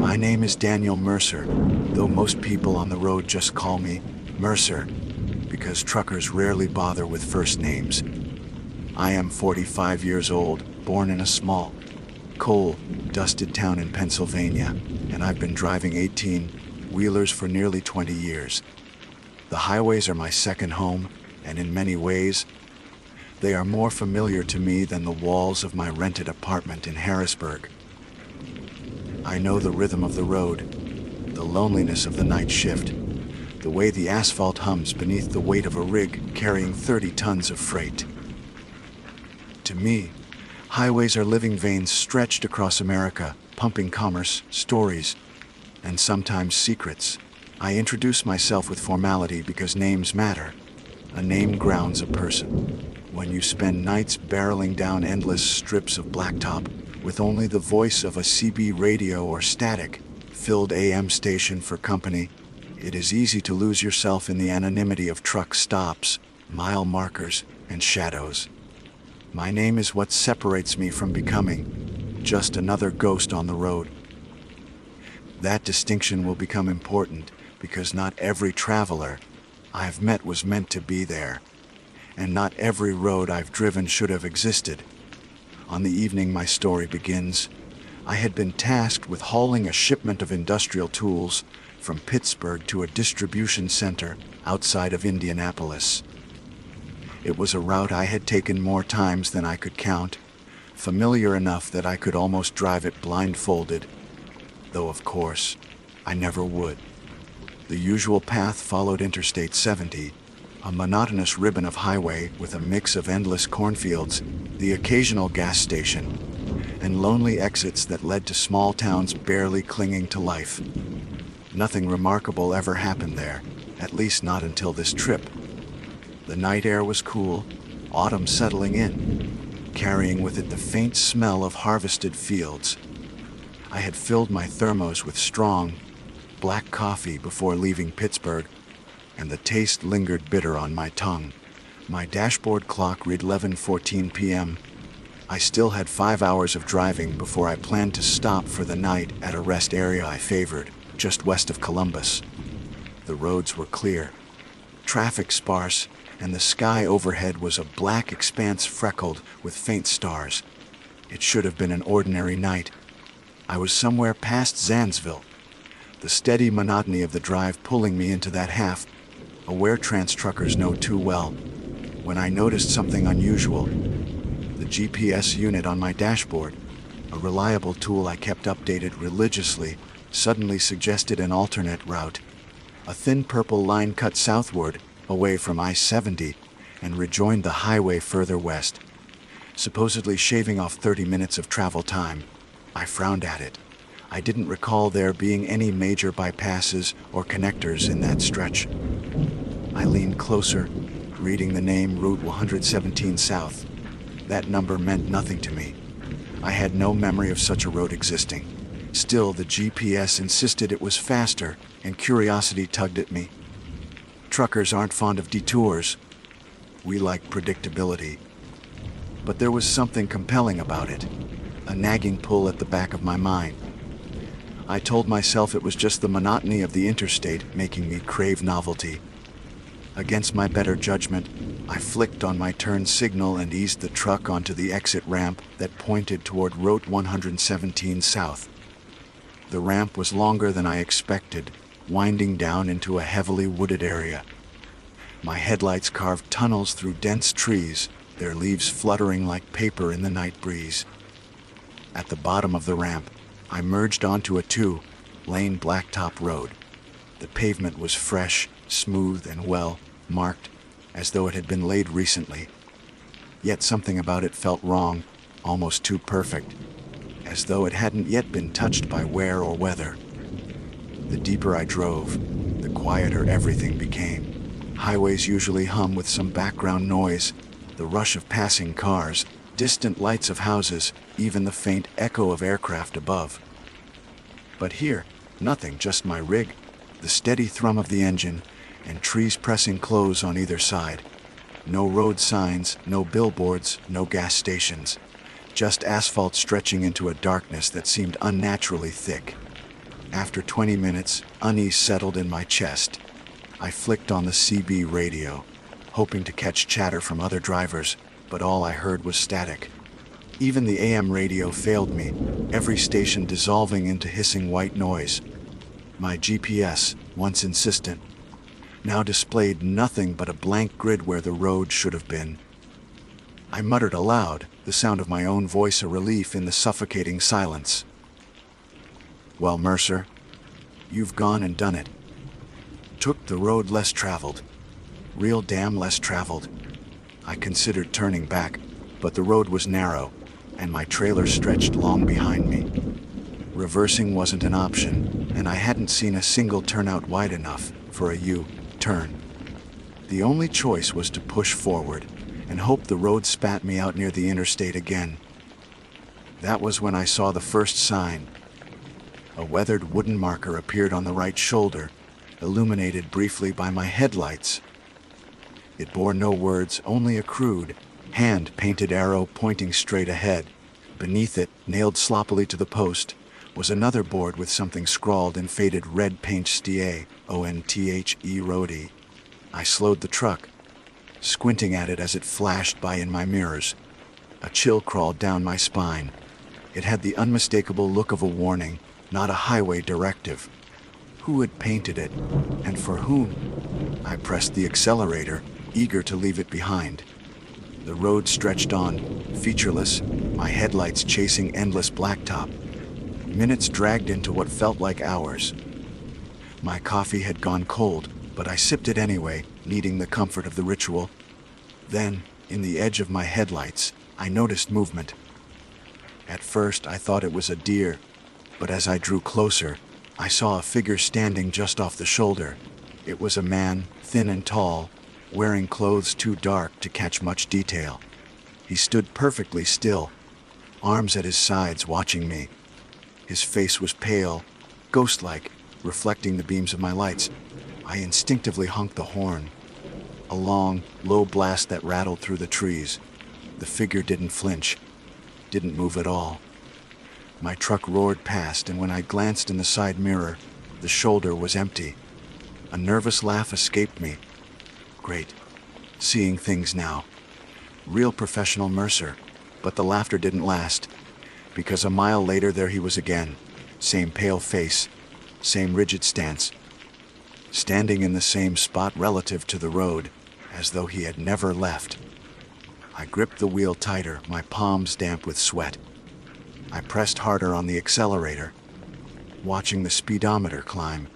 My name is Daniel Mercer, though most people on the road just call me Mercer, because truckers rarely bother with first names. I am 45 years old, born in a small, coal-dusted town in Pennsylvania, and I've been driving 18-wheelers for nearly 20 years. The highways are my second home, and in many ways, they are more familiar to me than the walls of my rented apartment in Harrisburg. I know the rhythm of the road, the loneliness of the night shift, the way the asphalt hums beneath the weight of a rig carrying 30 tons of freight. To me, highways are living veins stretched across America, pumping commerce, stories, and sometimes secrets. I introduce myself with formality because names matter. A name grounds a person. When you spend nights barreling down endless strips of blacktop with only the voice of a CB radio or static-filled AM station for company, it is easy to lose yourself in the anonymity of truck stops, mile markers, and shadows. My name is what separates me from becoming just another ghost on the road. That distinction will become important because not every traveler I've met was meant to be there, and not every road I've driven should have existed. On the evening my story begins, I had been tasked with hauling a shipment of industrial tools from Pittsburgh to a distribution center outside of Indianapolis. It was a route I had taken more times than I could count, familiar enough that I could almost drive it blindfolded, though of course, I never would. The usual path followed Interstate 70, a monotonous ribbon of highway with a mix of endless cornfields, the occasional gas station, and lonely exits that led to small towns barely clinging to life. Nothing remarkable ever happened there, at least not until this trip. The night air was cool, autumn settling in, carrying with it the faint smell of harvested fields. I had filled my thermos with strong, black coffee before leaving Pittsburgh, and the taste lingered bitter on my tongue. My dashboard clock read 11:14 p.m. I still had 5 hours of driving before I planned to stop for the night at a rest area I favored, just west of Columbus. The roads were clear, traffic sparse, and the sky overhead was a black expanse freckled with faint stars. It should have been an ordinary night. I was somewhere past Zanesville, the steady monotony of the drive pulling me into that half, aware trance truckers know too well, when I noticed something unusual. The GPS unit on my dashboard, a reliable tool I kept updated religiously, suddenly suggested an alternate route. A thin purple line cut southward, away from I-70, and rejoined the highway further west, supposedly shaving off 30 minutes of travel time. I frowned at it. I didn't recall there being any major bypasses or connectors in that stretch. I leaned closer, reading the name Route 117 South. That number meant nothing to me. I had no memory of such a road existing. Still, the GPS insisted it was faster, and curiosity tugged at me. Truckers aren't fond of detours. We like predictability. But there was something compelling about it, a nagging pull at the back of my mind. I told myself it was just the monotony of the interstate making me crave novelty. Against my better judgment, I flicked on my turn signal and eased the truck onto the exit ramp that pointed toward Route 117 South. The ramp was longer than I expected, winding down into a heavily wooded area. My headlights carved tunnels through dense trees, their leaves fluttering like paper in the night breeze. At the bottom of the ramp, I merged onto a 2-lane blacktop road. The pavement was fresh, smooth, and well marked, as though it had been laid recently. Yet something about it felt wrong, almost too perfect, as though it hadn't yet been touched by wear or weather. The deeper I drove, the quieter everything became. Highways usually hum with some background noise, the rush of passing cars, distant lights of houses, even the faint echo of aircraft above. But here, nothing, just my rig, the steady thrum of the engine, and trees pressing close on either side. No road signs, no billboards, no gas stations. Just asphalt stretching into a darkness that seemed unnaturally thick. After 20 minutes, unease settled in my chest. I flicked on the CB radio, hoping to catch chatter from other drivers, but all I heard was static. Even the AM radio failed me, every station dissolving into hissing white noise. My GPS, once insistent, now displayed nothing but a blank grid where the road should have been. I muttered aloud, the sound of my own voice a relief in the suffocating silence. "Well, Mercer, you've gone and done it. Took the road less traveled. Real damn less traveled." I considered turning back, but the road was narrow, and my trailer stretched long behind me. Reversing wasn't an option, and I hadn't seen a single turnout wide enough for a U-turn. The only choice was to push forward and hope the road spat me out near the interstate again. That was when I saw the first sign. A weathered wooden marker appeared on the right shoulder, illuminated briefly by my headlights. It bore no words, only a crude, hand-painted arrow pointing straight ahead. Beneath it, nailed sloppily to the post, was another board with something scrawled in faded red paint: STAONTHE Roadie. I slowed the truck, squinting at it as it flashed by in my mirrors. A chill crawled down my spine. It had the unmistakable look of a warning, not a highway directive. Who had painted it, and for whom? I pressed the accelerator, eager to leave it behind. The road stretched on, featureless, my headlights chasing endless blacktop. Minutes dragged into what felt like hours. My coffee had gone cold, but I sipped it anyway, needing the comfort of the ritual. Then, in the edge of my headlights, I noticed movement. At first, I thought it was a deer, but as I drew closer, I saw a figure standing just off the shoulder. It was a man, thin and tall, wearing clothes too dark to catch much detail. He stood perfectly still, arms at his sides, watching me. His face was pale, ghost-like, reflecting the beams of my lights. I instinctively honked the horn. A long, low blast that rattled through the trees. The figure didn't flinch, didn't move at all. My truck roared past, and when I glanced in the side mirror, the shoulder was empty. A nervous laugh escaped me. Great. Seeing things now. Real professional Mercer. But the laughter didn't last, because a mile later there he was again. Same pale face, same rigid stance. Standing in the same spot relative to the road, as though he had never left. I gripped the wheel tighter, my palms damp with sweat. I pressed harder on the accelerator, watching the speedometer climb.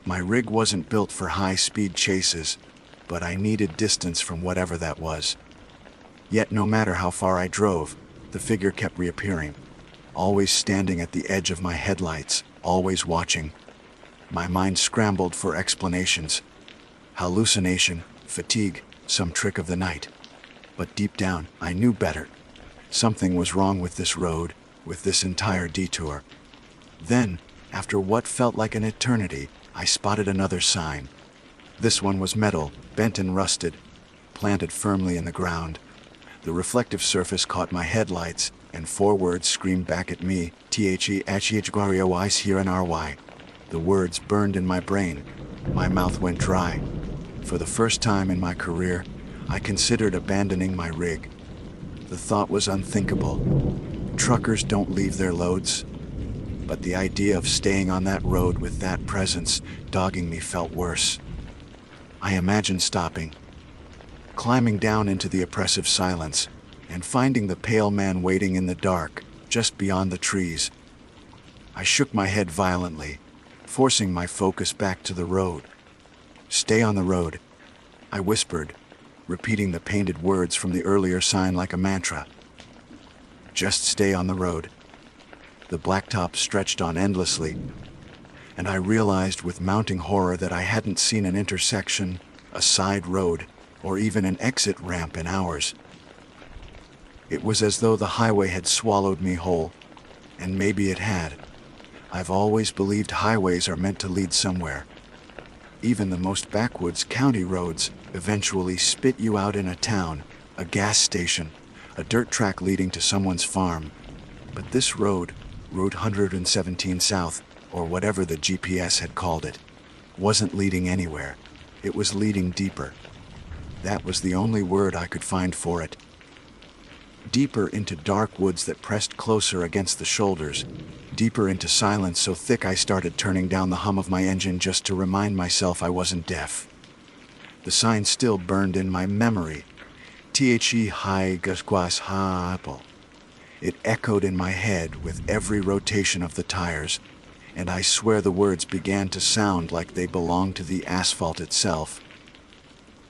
My rig wasn't built for high-speed chases, but I needed distance from whatever that was. Yet no matter how far I drove, the figure kept reappearing, always standing at the edge of my headlights, always watching. My mind scrambled for explanations. Hallucination, fatigue, some trick of the night. But deep down, I knew better. Something was wrong with this road, with this entire detour. Then, after what felt like an eternity, I spotted another sign. This one was metal, bent and rusted, planted firmly in the ground. The reflective surface caught my headlights, and 4 words screamed back at me, THEHGWRYOIS here and RY. The words burned in my brain. My mouth went dry. For the first time in my career, I considered abandoning my rig. The thought was unthinkable. Truckers don't leave their loads. But the idea of staying on that road with that presence dogging me felt worse. I imagined stopping, climbing down into the oppressive silence, and finding the pale man waiting in the dark, just beyond the trees. I shook my head violently, forcing my focus back to the road. "Stay on the road," I whispered, repeating the painted words from the earlier sign like a mantra. Just stay on the road. The blacktop stretched on endlessly, and I realized with mounting horror that I hadn't seen an intersection, a side road, or even an exit ramp in hours. It was as though the highway had swallowed me whole, and maybe it had. I've always believed highways are meant to lead somewhere. Even the most backwoods county roads eventually spit you out in a town, a gas station, a dirt track leading to someone's farm. But this road, Road 117 South, or whatever the GPS had called it, wasn't leading anywhere. It was leading deeper. That was the only word I could find for it. Deeper into dark woods that pressed closer against the shoulders, deeper into silence so thick I started turning down the hum of my engine just to remind myself I wasn't deaf. The sign still burned in my memory. The high gasquas ha apple. It echoed in my head with every rotation of the tires, and I swear the words began to sound like they belonged to the asphalt itself,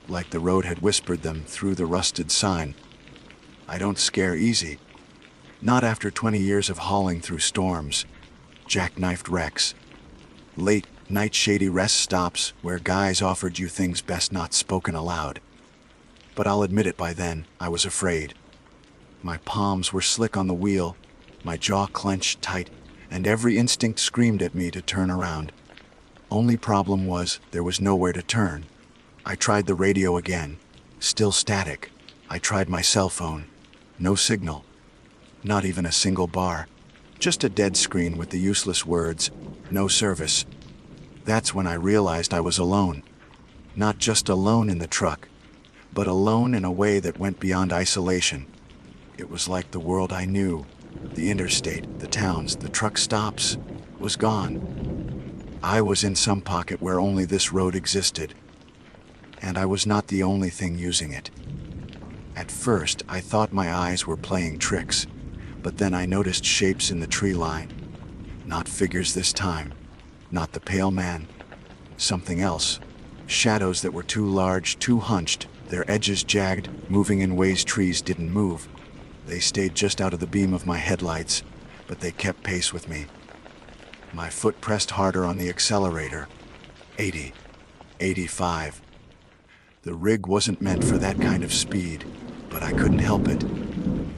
like the road had whispered them through the rusted sign. I don't scare easy. Not after 20 years of hauling through storms, jackknifed wrecks, late night shady rest stops where guys offered you things best not spoken aloud. But I'll admit it, by then, I was afraid. My palms were slick on the wheel, my jaw clenched tight, and every instinct screamed at me to turn around. Only problem was, there was nowhere to turn. I tried the radio again. Still static. I tried my cell phone. No signal. Not even a single bar. Just a dead screen with the useless words, "No service." That's when I realized I was alone. Not just alone in the truck, but alone in a way that went beyond isolation. It was like the world I knew, the interstate, the towns, the truck stops, was gone. I was in some pocket where only this road existed, and I was not the only thing using it. At first, I thought my eyes were playing tricks, but then I noticed shapes in the tree line. Not figures this time, not the pale man, something else. Shadows that were too large, too hunched, their edges jagged, moving in ways trees didn't move. They stayed just out of the beam of my headlights, but they kept pace with me. My foot pressed harder on the accelerator. 80, 85. The rig wasn't meant for that kind of speed, but I couldn't help it.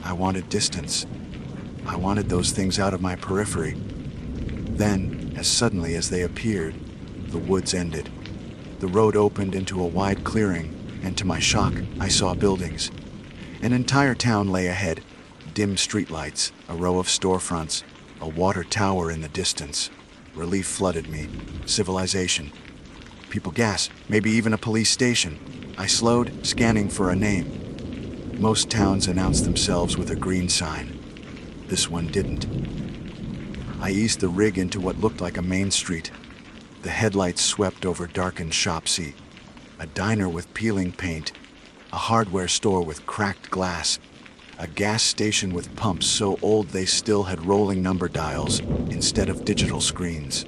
I wanted distance. I wanted those things out of my periphery. Then, as suddenly as they appeared, the woods ended. The road opened into a wide clearing, and to my shock, I saw buildings. An entire town lay ahead, dim streetlights, a row of storefronts, a water tower in the distance. Relief flooded me. Civilization. People gasped, maybe even a police station. I slowed, scanning for a name. Most towns announced themselves with a green sign. This one didn't. I eased the rig into what looked like a main street. The headlights swept over darkened shopsy. A diner with peeling paint, a hardware store with cracked glass, a gas station with pumps so old they still had rolling number dials instead of digital screens.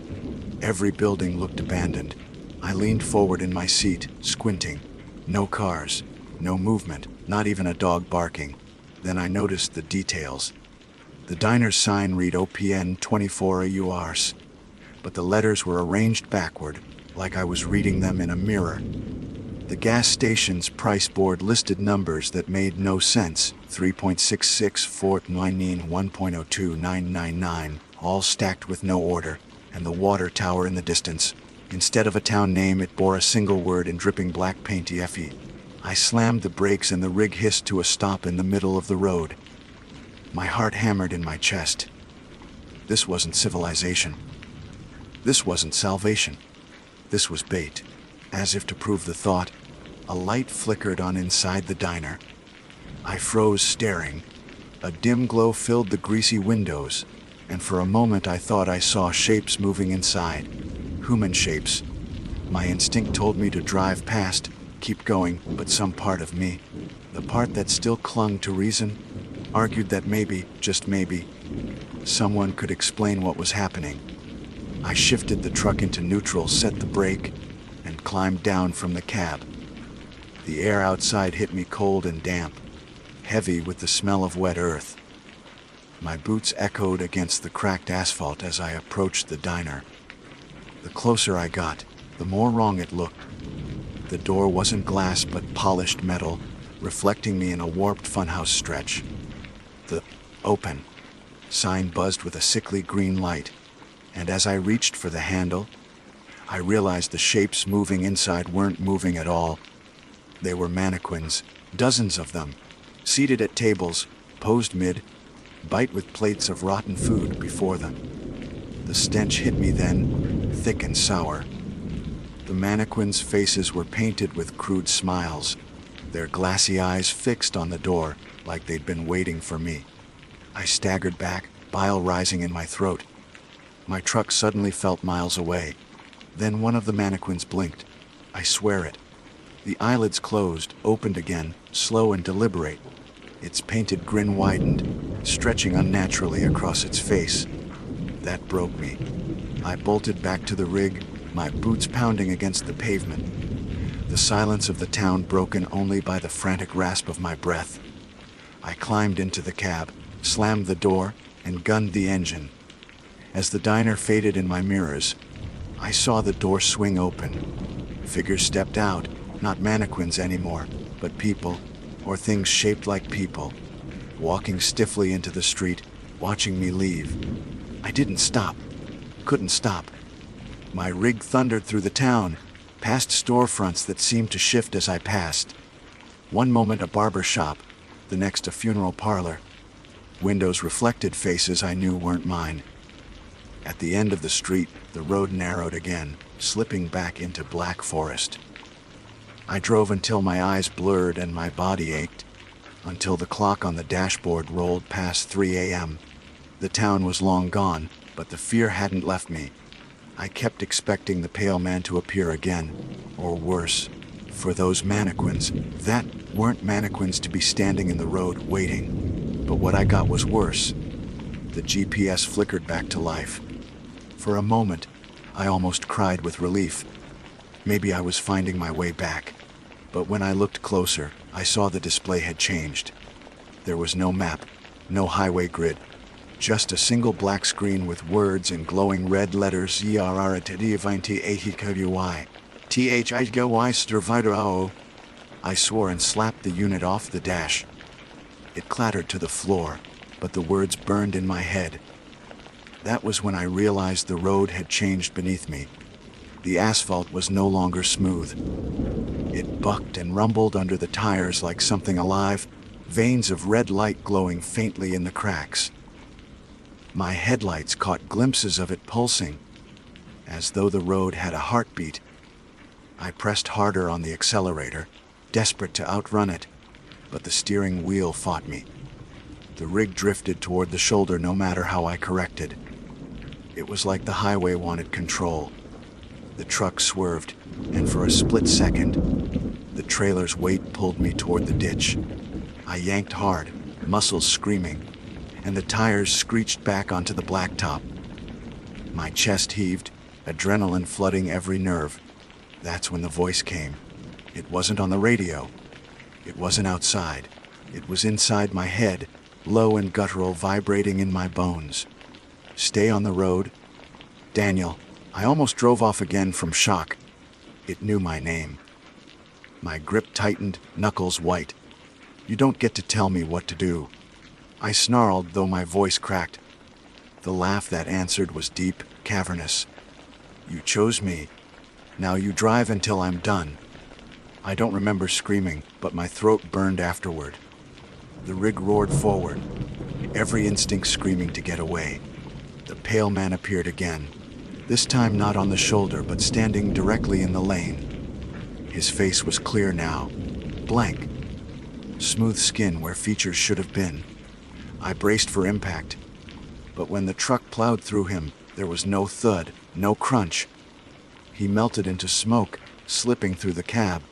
Every building looked abandoned. I leaned forward in my seat, squinting. No cars, no movement, not even a dog barking. Then I noticed the details. The diner's sign read OPN 24 AURs, but the letters were arranged backward, like I was reading them in a mirror. The gas station's price board listed numbers that made no sense, 3.66, 4.99, 1.02, 999, all stacked with no order, and the water tower in the distance. Instead of a town name, it bore a single word in dripping black paint, EFE. I slammed the brakes and the rig hissed to a stop in the middle of the road. My heart hammered in my chest. This wasn't civilization. This wasn't salvation. This was bait. As if to prove the thought, a light flickered on inside the diner. I froze, staring. A dim glow filled the greasy windows, and for a moment I thought I saw shapes moving inside. Human shapes. My instinct told me to drive past, keep going, but some part of me, the part that still clung to reason, argued that maybe, just maybe, someone could explain what was happening. I shifted the truck into neutral, set the brake, and climbed down from the cab. The air outside hit me cold and damp, heavy with the smell of wet earth. My boots echoed against the cracked asphalt as I approached the diner. The closer I got, the more wrong it looked. The door wasn't glass but polished metal, reflecting me in a warped funhouse stretch. The "Open" sign buzzed with a sickly green light, and as I reached for the handle, I realized the shapes moving inside weren't moving at all. They were mannequins, dozens of them, seated at tables, posed mid-bite with plates of rotten food before them. The stench hit me then, thick and sour. The mannequins' faces were painted with crude smiles, their glassy eyes fixed on the door like they'd been waiting for me. I staggered back, bile rising in my throat. My truck suddenly felt miles away. Then one of the mannequins blinked. I swear it. The eyelids closed, opened again, slow and deliberate. Its painted grin widened, stretching unnaturally across its face. That broke me. I bolted back to the rig, my boots pounding against the pavement. The silence of the town broken only by the frantic rasp of my breath. I climbed into the cab, slammed the door, and gunned the engine. As the diner faded in my mirrors, I saw the door swing open. Figures stepped out, not mannequins anymore, but people, or things shaped like people, walking stiffly into the street, watching me leave. I didn't stop. Couldn't stop. My rig thundered through the town, past storefronts that seemed to shift as I passed. One moment a barber shop, the next a funeral parlor. Windows reflected faces I knew weren't mine. At the end of the street, the road narrowed again, slipping back into black forest. I drove until my eyes blurred and my body ached, until the clock on the dashboard rolled past 3 a.m. The town was long gone, but the fear hadn't left me. I kept expecting the pale man to appear again, or worse, for those mannequins, that weren't mannequins, to be standing in the road waiting. But what I got was worse. The GPS flickered back to life. For a moment, I almost cried with relief. Maybe I was finding my way back. But when I looked closer, I saw the display had changed. There was no map, no highway grid, just a single black screen with words in glowing red letters ERRTDVINTAHIKUY. I swore and slapped the unit off the dash. It clattered to the floor, but the words burned in my head. That was when I realized the road had changed beneath me. The asphalt was no longer smooth. It bucked and rumbled under the tires like something alive, veins of red light glowing faintly in the cracks. My headlights caught glimpses of it pulsing, as though the road had a heartbeat. I pressed harder on the accelerator, desperate to outrun it, but the steering wheel fought me. The rig drifted toward the shoulder no matter how I corrected. It was like the highway wanted control. The truck swerved, and for a split second, the trailer's weight pulled me toward the ditch. I yanked hard, muscles screaming, and the tires screeched back onto the blacktop. My chest heaved, adrenaline flooding every nerve. That's when the voice came. It wasn't on the radio. It wasn't outside. It was inside my head, low and guttural, vibrating in my bones. Stay on the road. Daniel. I almost drove off again from shock. It knew my name. My grip tightened, knuckles white. You don't get to tell me what to do. I snarled, though my voice cracked. The laugh that answered was deep, cavernous. You chose me. Now you drive until I'm done. I don't remember screaming, but my throat burned afterward. The rig roared forward, every instinct screaming to get away. The pale man appeared again, this time not on the shoulder, but standing directly in the lane. His face was clear now, blank. Smooth skin where features should have been. I braced for impact, but when the truck plowed through him, there was no thud, no crunch. He melted into smoke, slipping through the cab,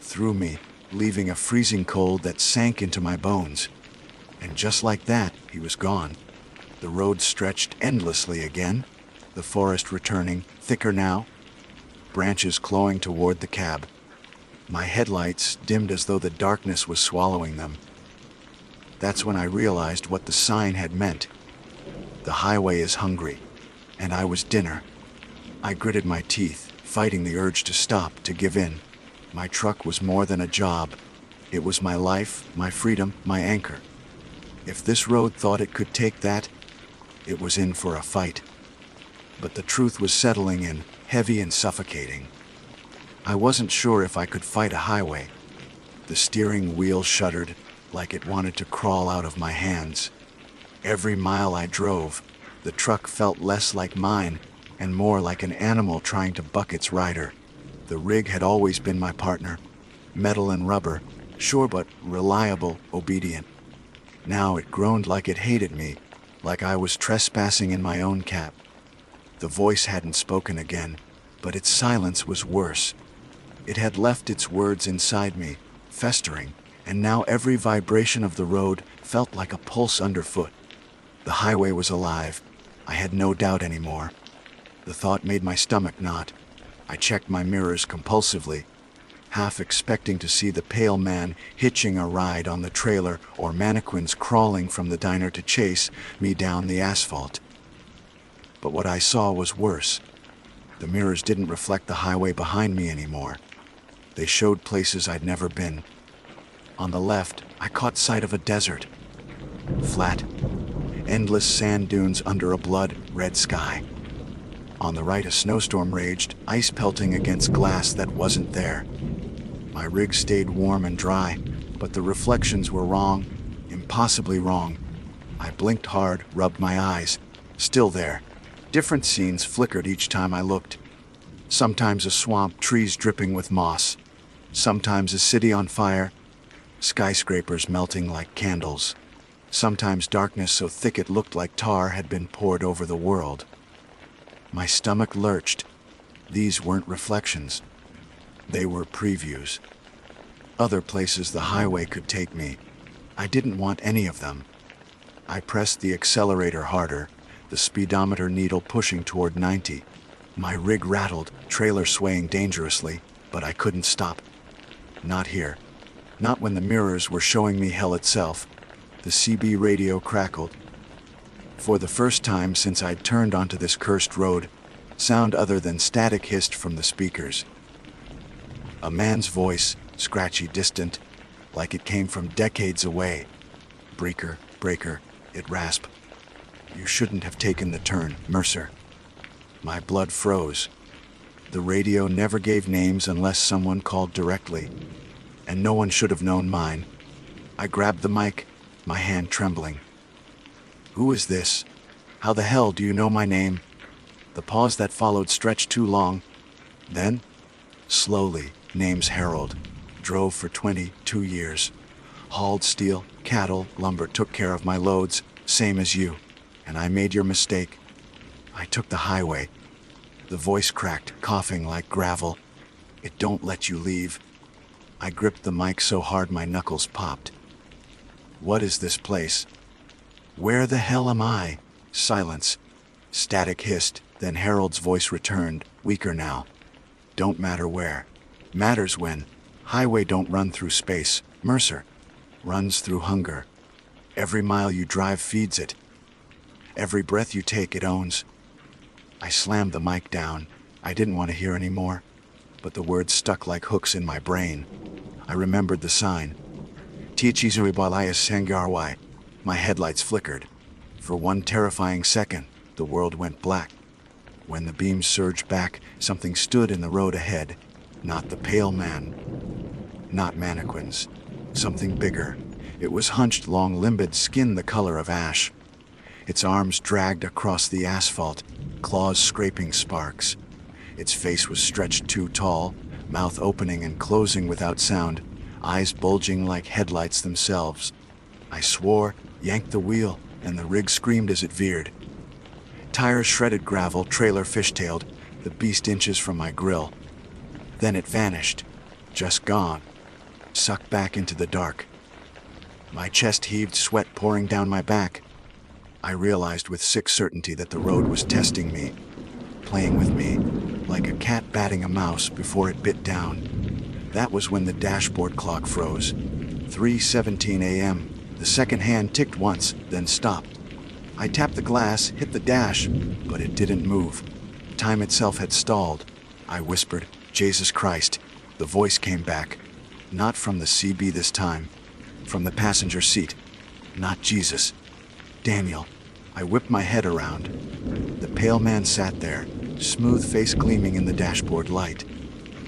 through me, leaving a freezing cold that sank into my bones. And just like that, he was gone. The road stretched endlessly again, the forest returning, thicker now, branches clawing toward the cab. My headlights dimmed as though the darkness was swallowing them. That's when I realized what the sign had meant. The highway is hungry, and I was dinner. I gritted my teeth, fighting the urge to stop, to give in. My truck was more than a job. It was my life, my freedom, my anchor. If this road thought it could take that, it was in for a fight. But the truth was settling in, heavy and suffocating. I wasn't sure if I could fight a highway. The steering wheel shuddered, like it wanted to crawl out of my hands. Every mile I drove, The truck felt less like mine and more like an animal trying to buck its rider. The rig had always been my partner. Metal and rubber, sure but reliable, obedient. Now it groaned like it hated me, like I was trespassing in my own cap. The voice hadn't spoken again, but its silence was worse. It had left its words inside me, festering, and now every vibration of the road felt like a pulse underfoot. The highway was alive. I had no doubt anymore. The thought made my stomach knot. I checked my mirrors compulsively, half expecting to see the pale man hitching a ride on the trailer or mannequins crawling from the diner to chase me down the asphalt. But what I saw was worse. The mirrors didn't reflect the highway behind me anymore. They showed places I'd never been. On the left, I caught sight of a desert. Flat, endless sand dunes under a blood-red sky. On the right, a snowstorm raged, ice pelting against glass that wasn't there. My rig stayed warm and dry, but the reflections were wrong, impossibly wrong. I blinked hard, rubbed my eyes. Still there. Different scenes flickered each time I looked. Sometimes a swamp, trees dripping with moss. Sometimes a city on fire, skyscrapers melting like candles. Sometimes darkness so thick it looked like tar had been poured over the world. My stomach lurched. These weren't reflections. They were previews. Other places the highway could take me. I didn't want any of them. I pressed the accelerator harder, the speedometer needle pushing toward 90. My rig rattled, trailer swaying dangerously, but I couldn't stop. Not here. Not when the mirrors were showing me hell itself. The CB radio crackled. For the first time since I'd turned onto this cursed road, sound other than static hissed from the speakers. A man's voice, scratchy, distant, like it came from decades away. "Breaker, breaker," it rasped. "You shouldn't have taken the turn, Mercer." My blood froze. The radio never gave names unless someone called directly, and no one should have known mine. I grabbed the mic, my hand trembling. "Who is this? How the hell do you know my name?" The pause that followed stretched too long. Then, slowly, name's Harold. Drove for 22 years. Hauled steel, cattle, lumber, took care of my loads, same as you. And I made your mistake. I took the highway. The voice cracked, coughing like gravel. "It don't let you leave." I gripped the mic so hard my knuckles popped. "What is this place? Where the hell am I?" Silence. Static hissed, then Harold's voice returned, weaker now. "Don't matter where. Matters when. Highway don't run through space, Mercer. Runs through hunger. Every mile you drive feeds it. Every breath you take it owns." I slammed the mic down. I didn't want to hear any more, but the words stuck like hooks in my brain. I remembered the sign. Tichizuibalaya Sangarwai. My headlights flickered. For one terrifying second, the world went black. When the beams surged back, something stood in the road ahead. Not the pale man. Not mannequins. Something bigger. It was hunched, long-limbed, skin the color of ash. Its arms dragged across the asphalt, claws scraping sparks. Its face was stretched too tall, mouth opening and closing without sound, eyes bulging like headlights themselves. I swore, yanked the wheel, and the rig screamed as it veered. Tires shredded gravel, trailer fishtailed, the beast inches from my grill. Then it vanished, just gone, sucked back into the dark. My chest heaved, sweat pouring down my back. I realized with sick certainty that the road was testing me, playing with me, like a cat batting a mouse before it bit down. That was when the dashboard clock froze. 3:17 a.m. The second hand ticked once, then stopped. I tapped the glass, hit the dash, but it didn't move. Time itself had stalled. I whispered, "Jesus Christ." The voice came back. Not from the CB this time. From the passenger seat. Not Jesus. Daniel. I whipped my head around. The pale man sat there, smooth face gleaming in the dashboard light.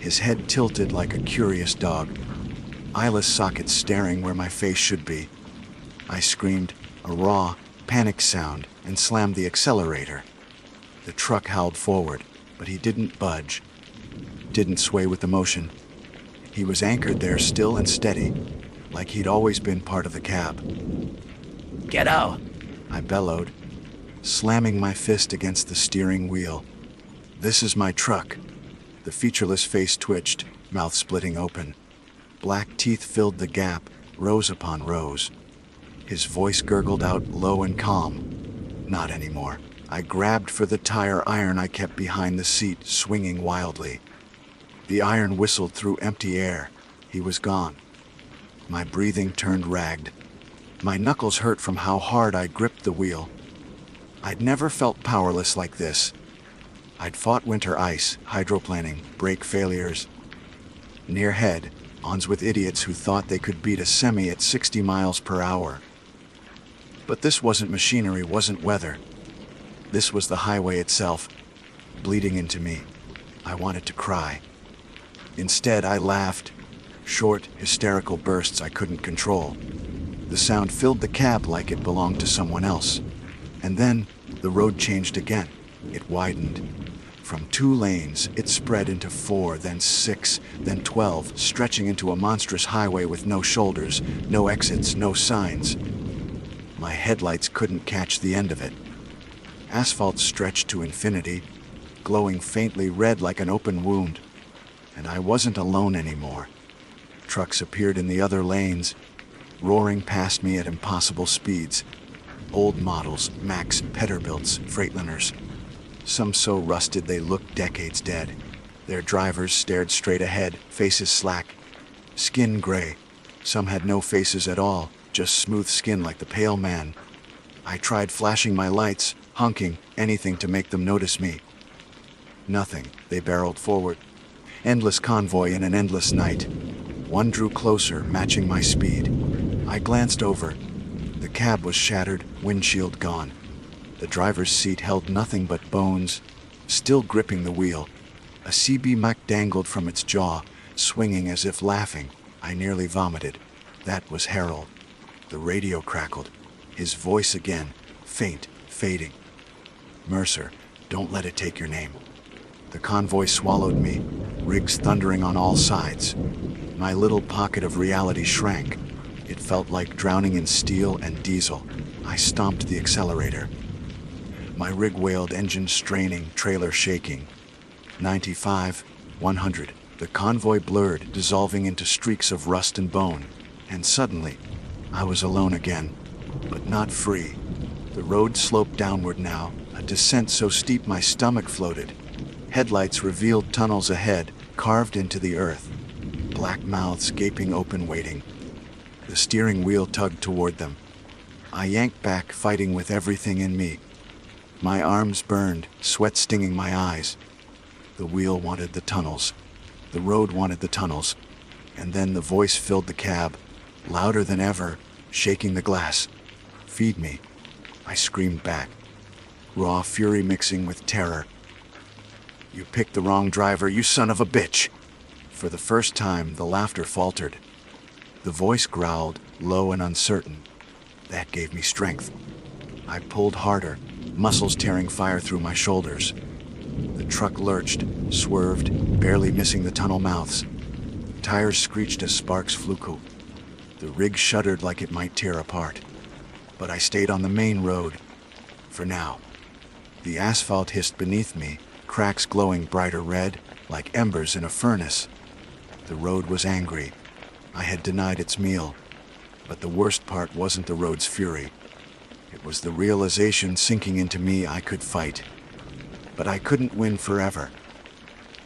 His head tilted like a curious dog. Eyeless sockets staring where my face should be. I screamed, a raw, panicked sound and slammed the accelerator. The truck howled forward, but he didn't budge, didn't sway with the motion. He was anchored there still and steady, like he'd always been part of the cab. Get out! I bellowed, slamming my fist against the steering wheel. This is my truck. The featureless face twitched, mouth splitting open. Black teeth filled the gap, rows upon rows. His voice gurgled out low and calm. Not anymore. I grabbed for the tire iron I kept behind the seat, swinging wildly. The iron whistled through empty air. He was gone. My breathing turned ragged. My knuckles hurt from how hard I gripped the wheel. I'd never felt powerless like this. I'd fought winter ice, hydroplaning, brake failures. Near head, ons with idiots who thought they could beat a semi at 60 miles per hour. But this wasn't machinery, wasn't weather. This was the highway itself, bleeding into me. I wanted to cry. Instead, I laughed. Short, hysterical bursts I couldn't control. The sound filled the cab like it belonged to someone else. And then, the road changed again. It widened. From 2 lanes, it spread into 4, then 6, then 12, stretching into a monstrous highway with no shoulders, no exits, no signs. My headlights couldn't catch the end of it. Asphalt stretched to infinity, glowing faintly red like an open wound. And I wasn't alone anymore. Trucks appeared in the other lanes, roaring past me at impossible speeds. Old models, Max, Peterbilts, Freightliners. Some so rusted they looked decades dead. Their drivers stared straight ahead, faces slack, skin gray. Some had no faces at all, just smooth skin like the pale man. I tried flashing my lights, honking, anything to make them notice me. Nothing. They barreled forward. Endless convoy in an endless night. One drew closer, matching my speed. I glanced over. The cab was shattered, windshield gone. The driver's seat held nothing but bones, still gripping the wheel. A CB Mac dangled from its jaw, swinging as if laughing. I nearly vomited. That was Harold. The radio crackled. His voice again, faint, fading. Mercer, don't let it take your name. The convoy swallowed me, rigs thundering on all sides. My little pocket of reality shrank. It felt like drowning in steel and diesel. I stomped the accelerator. My rig wailed, engine straining, trailer shaking. 95, 100. The convoy blurred, dissolving into streaks of rust and bone. And suddenly, I was alone again, but not free. The road sloped downward now, a descent so steep my stomach floated. Headlights revealed tunnels ahead, carved into the earth. Black mouths gaping open, waiting. The steering wheel tugged toward them. I yanked back, fighting with everything in me. My arms burned, sweat stinging my eyes. The wheel wanted the tunnels. The road wanted the tunnels. And then the voice filled the cab, louder than ever, shaking the glass. Feed me. I screamed back, raw fury mixing with terror. You picked the wrong driver, you son of a bitch. For the first time, the laughter faltered. The voice growled, low and uncertain. That gave me strength. I pulled harder, muscles tearing fire through my shoulders. The truck lurched, swerved, barely missing the tunnel mouths. Tires screeched as sparks flew. The rig shuddered like it might tear apart. But I stayed on the main road. For now. The asphalt hissed beneath me, cracks glowing brighter red, like embers in a furnace. The road was angry. I had denied its meal. But the worst part wasn't the road's fury. It was the realization sinking into me I could fight. But I couldn't win forever.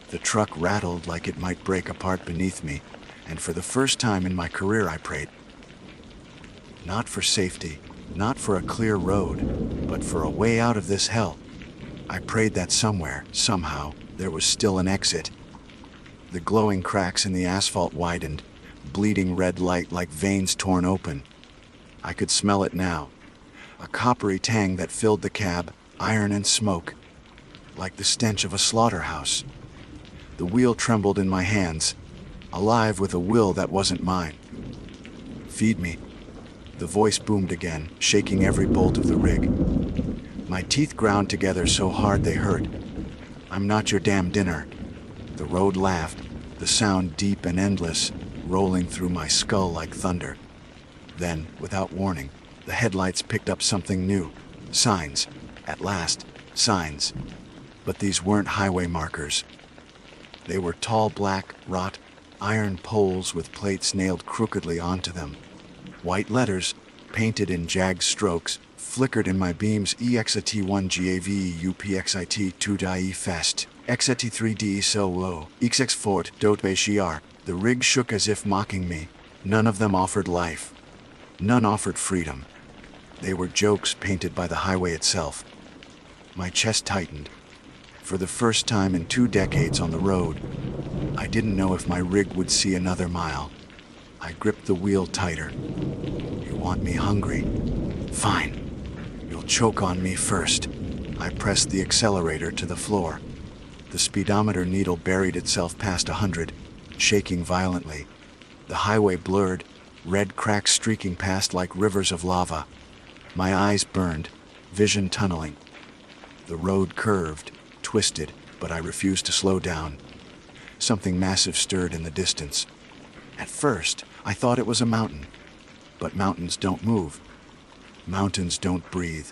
The truck rattled like it might break apart beneath me, and for the first time in my career I prayed. Not for safety, not for a clear road, but for a way out of this hell. I prayed that somewhere, somehow, there was still an exit. The glowing cracks in the asphalt widened, bleeding red light like veins torn open. I could smell it now. A coppery tang that filled the cab, iron and smoke, like the stench of a slaughterhouse. The wheel trembled in my hands, alive with a will that wasn't mine. Feed me. The The voice boomed again, shaking every bolt of the rig. My teeth ground together so hard they hurt. "I'm not your damn dinner." The road laughed, the sound deep and endless, rolling through my skull like thunder. Then, without warning, the headlights picked up something new. Signs. At last, signs. But these weren't highway markers. They were tall black, wrought, iron poles with plates nailed crookedly onto them. White letters, painted in jagged strokes, flickered in my beams: EXAT1 GAV UPXIT 2 die fest, XAT 3D so low, XX fort dot BCR. The rig shook as if mocking me. None of them offered life. None offered freedom. They were jokes painted by the highway itself. My chest tightened. For the first time in 2 decades on the road, I didn't know if my rig would see another mile. I gripped the wheel tighter. "You want me hungry? Fine. You'll choke on me first." I pressed the accelerator to the floor. The speedometer needle buried itself past 100, shaking violently. The highway blurred, red cracks streaking past like rivers of lava. My eyes burned, vision tunneling. The road curved, twisted, but I refused to slow down. Something massive stirred in the distance. At first, I thought it was a mountain. But mountains don't move. Mountains don't breathe.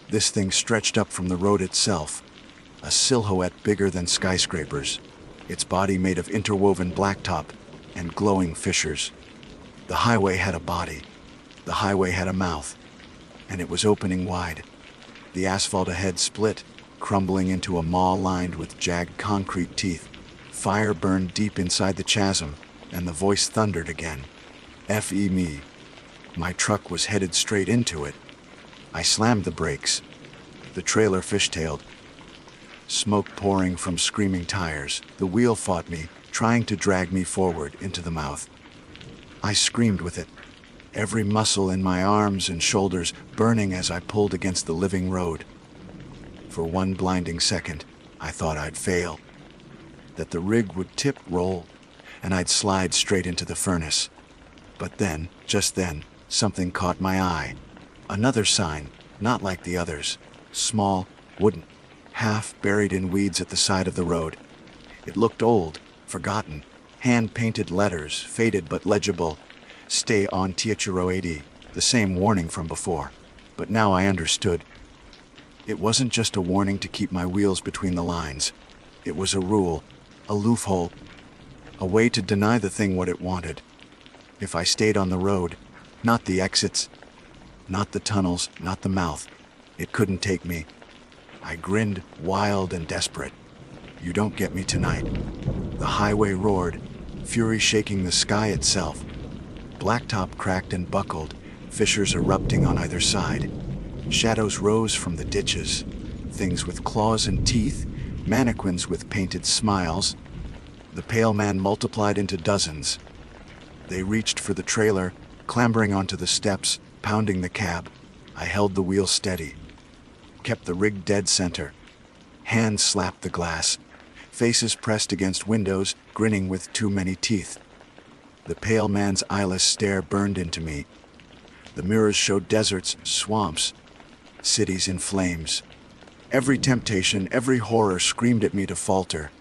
This thing stretched up from the road itself, a silhouette bigger than skyscrapers, its body made of interwoven blacktop and glowing fissures. The highway had a body. The highway had a mouth, and it was opening wide. The asphalt ahead split, crumbling into a maw lined with jagged concrete teeth. Fire burned deep inside the chasm, and the voice thundered again. "F.E. me." My truck was headed straight into it. I slammed the brakes. The trailer fishtailed. Smoke pouring from screaming tires. The wheel fought me, trying to drag me forward into the mouth. I screamed with it, every muscle in my arms and shoulders burning as I pulled against the living road. For one blinding second, I thought I'd fail, that the rig would tip, roll, and I'd slide straight into the furnace. But then, just then, something caught my eye. Another sign, not like the others. Small, wooden, half buried in weeds at the side of the road. It looked old, forgotten. Hand-painted letters, faded but legible. "Stay on Teatro 80, the same warning from before. But now I understood. It wasn't just a warning to keep my wheels between the lines. It was a rule, a loophole, a way to deny the thing what it wanted. If I stayed on the road, not the exits, not the tunnels, not the mouth, it couldn't take me. I grinned, wild and desperate. "You don't get me tonight." The highway roared, fury shaking the sky itself. Blacktop cracked and buckled, fissures erupting on either side. Shadows rose from the ditches, things with claws and teeth, mannequins with painted smiles. The pale man multiplied into dozens. They reached for the trailer, clambering onto the steps, pounding the cab. I held the wheel steady, kept the rig dead center. Hands slapped the glass, faces pressed against windows, grinning with too many teeth. The pale man's eyeless stare burned into me. The mirrors showed deserts, swamps, cities in flames. Every temptation, every horror screamed at me to falter.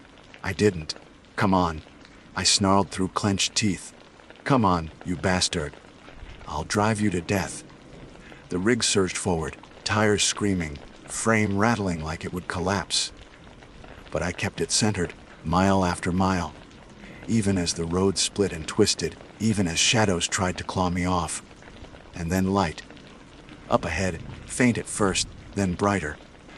I didn't. "Come on," I snarled through clenched teeth. "Come on, you bastard. I'll drive you to death." The rig surged forward, tires screaming, frame rattling like it would collapse. But I kept it centered, mile after mile, even as the road split and twisted, even as shadows tried to claw me off. And then light. Up ahead, faint at first, then brighter.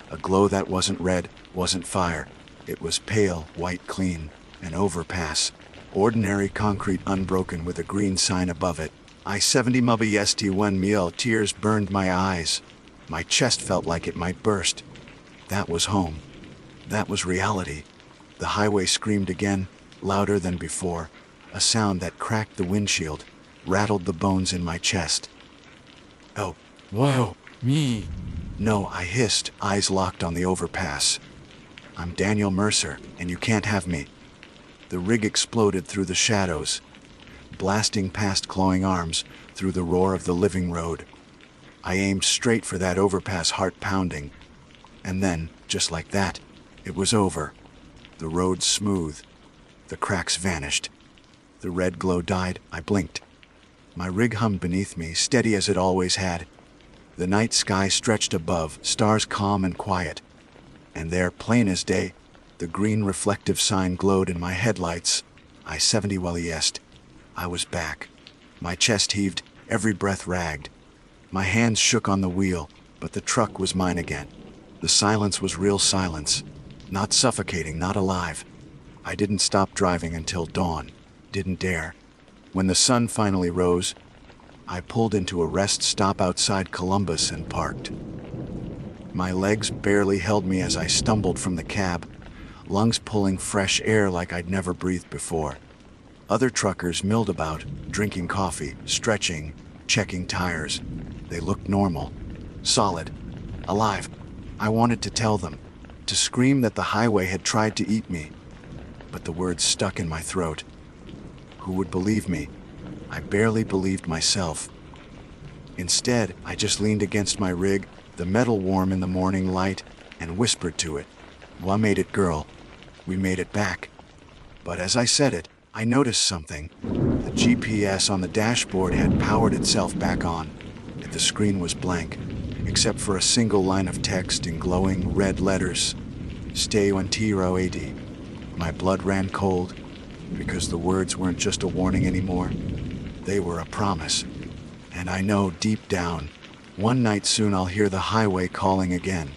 A glow that wasn't red, wasn't fire. It was pale, white clean, an overpass. Ordinary concrete unbroken with a green sign above it. I-70 Mubby ST1 meal. Tears burned my eyes. My chest felt like it might burst. That was home. That was reality. The highway screamed again, louder than before, a sound that cracked the windshield, rattled the bones in my chest. "Oh, whoa, me." "No," I hissed, eyes locked on the overpass. "I'm Daniel Mercer, and you can't have me." The rig exploded through the shadows, blasting past clawing arms, through the roar of the living road. I aimed straight for that overpass, heart pounding. And then, just like that, it was over. The road smooth. The cracks vanished. The red glow died. I blinked. My rig hummed beneath me, steady as it always had. The night sky stretched above, stars calm and quiet. And there, plain as day, the green reflective sign glowed in my headlights. I-70 well est. I was back. My chest heaved, every breath ragged. My hands shook on the wheel, but the truck was mine again. The silence was real silence. Not suffocating, not alive. I didn't stop driving until dawn. Didn't dare. When the sun finally rose, I pulled into a rest stop outside Columbus and parked. My legs barely held me as I stumbled from the cab, lungs pulling fresh air like I'd never breathed before. Other truckers milled about, drinking coffee, stretching, checking tires. They looked normal, solid, alive. I wanted to tell them, to scream that the highway had tried to eat me, but the words stuck in my throat. Who would believe me? I barely believed myself. Instead, I just leaned against my rig, the metal warm in the morning light, and whispered to it, "Well, I made it, girl. We made it back." But as I said it, I noticed something. The GPS on the dashboard had powered itself back on. The screen was blank, except for a single line of text in glowing red letters. Stay on Tiro AD. My blood ran cold, because the words weren't just a warning anymore. They were a promise. And I know deep down, one night soon I'll hear the highway calling again.